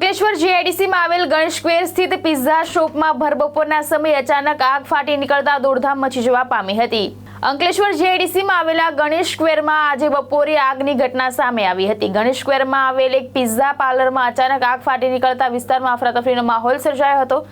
અંકલેશ્વર જીઆઈડીસીમાં આવેલ ગણેશ સ્ક્વેર સ્થિત પિઝા શોપમાં ભરબપોરના સમયે અચાનક આગ ફાટી નીકળતા દોડધામ મચી જવા પામી હતી। અંકલેશ્વર જીઆઈડીસીમાં આવેલા ગણેશ સ્ક્વેરમાં આજે બપોરે આગની ઘટના સામે આવી હતી। ગણેશ સ્ક્વેરમાં આવેલ એક પિઝા પાર્લરમાં અચાનક આગ ફાટી નીકળતા વિસ્તારમાં અફરાતફરીનો માહોલ સર્જાયો હતો।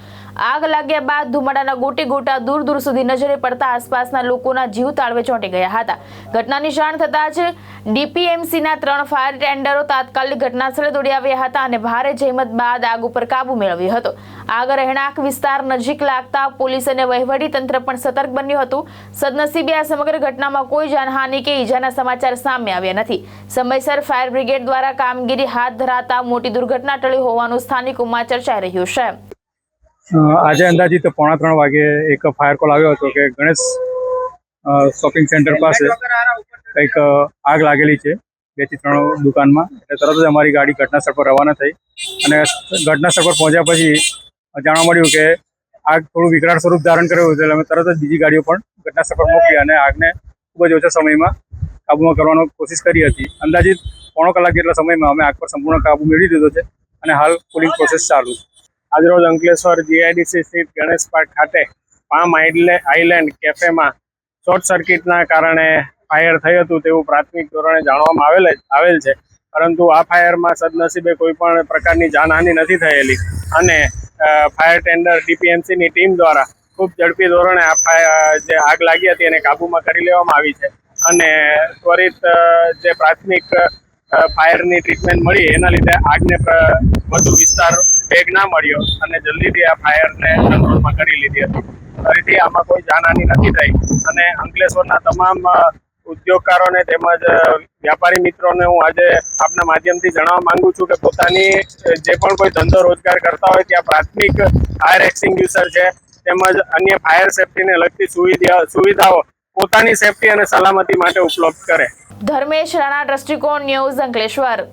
આગ લાગ્યા બાદ ધુમાડાના ગોટે ગોટા દૂર દૂર સુધી નજરે પડતા આસપાસના લોકોના જીવ તાળવે ચોંટી ગયા હતા। ઘટનાની જાણ થતાં જ ડીપીએમસીના 3 ફાયર ટેન્ડરો તાત્કાલિક ઘટનાસ્થળે દોડી આવ્યા હતા અને ભારે જહેમત બાદ આગ ઉપર કાબુ મેળવ્યો હતો। આગ રહેણાંક વિસ્તાર નજીક લાગતા પોલીસ અને વહીવટી તંત્ર પણ સતર્ક બન્યું હતું। સદનસીબે આ સમગ્ર ઘટનામાં કોઈ જાનહાનિ કે ઈજાના સમાચાર સામે આવ્યા નથી। સમયસર ફાયર બ્રિગેડ દ્વારા કામગીરી હાથ ધરાતા મોટી દુર્ઘટના ટળી હોવાનું સ્થાનિકોમાં ચર્ચાઈ રહ્યું છે। આજે અંદાજિત 3:45 વાગે એક ફાયર કોલ આવ્યો હતો કે ગણેશ શોપિંગ સેન્ટર પાસે કંઈક આગ લાગેલી છે 2 થી 3 દુકાનમાં। એટલે તરત જ અમારી ગાડી ઘટનાસ્થળ પર રવાના થઈ અને ઘટનાસ્થળ પર પહોંચ્યા પછી જાણવા મળ્યું કે આગ થોડું વિકરાળ સ્વરૂપ ધારણ કર્યું હતું। એટલે અમે તરત જ બીજી ગાડીઓ પણ ઘટનાસ્થળ પર મોકલી અને આગને ખૂબ જ ઓછા સમયમાં કાબૂમાં કરવાનો કોશિશ કરી હતી। અંદાજિત પોણો કલાક જેટલા સમયમાં અમે આગ પર સંપૂર્ણ કાબુ મેળવી દીધો છે અને હાલ કુલિંગ પ્રોસેસ ચાલુ છે। આજરોજ અંકલેશ્વર જીઆઈડીસી સ્થિત ગણેશ પાર્ક ખાતે પામ આઇલેન્ડ કેફેમાં શોર્ટ સર્કિટના કારણે ફાયર થયું હતું તેવું પ્રાથમિક ધોરણે જાણવામાં આવેલ છે, પરંતુ આ ફાયરમાં સદનસીબે કોઈ પણ પ્રકારની જાનહાનિ નથી થયેલી અને ફાયર ટેન્ડર ડીપીએમસીની ટીમ દ્વારા ખૂબ ઝડપી ધોરણે જે આગ લાગી હતી એને કાબૂમાં કરી લેવામાં આવી છે અને ત્વરિત જે પ્રાથમિક ફાયરની ટ્રીટમેન્ટ મળી એના લીધે આગને વધુ વિસ્તાર વેગ ના મળ્યો અને જલ્દીથી આ ફાયરને કંટ્રોલમાં કરી લીધી હતી। ફરીથી આમાં કોઈ જાનહાનિ નથી થઈ અને અંકલેશ્વરના તમામ ઉદ્યોગકારોને તેમજ વ્યાપારી મિત્રોને હું આજે આપના માધ્યમથી જણાવવા માંગુ છું કે પોતાની જે પણ કોઈ ધંધો રોજગાર કરતા હોય ત્યાં પ્રાથમિક ફાયર એક્સટિંગ્યુશર છે તેમજ અન્ય ફાયર સેફટીને લગતી સુવિધાઓ પોતાની સેફટી અને સલામતી માટે ઉપલબ્ધ કરે। ધર્મેશ રાણા, દ્રષ્ટિકોણ ન્યૂઝ, અંકલેશ્વર।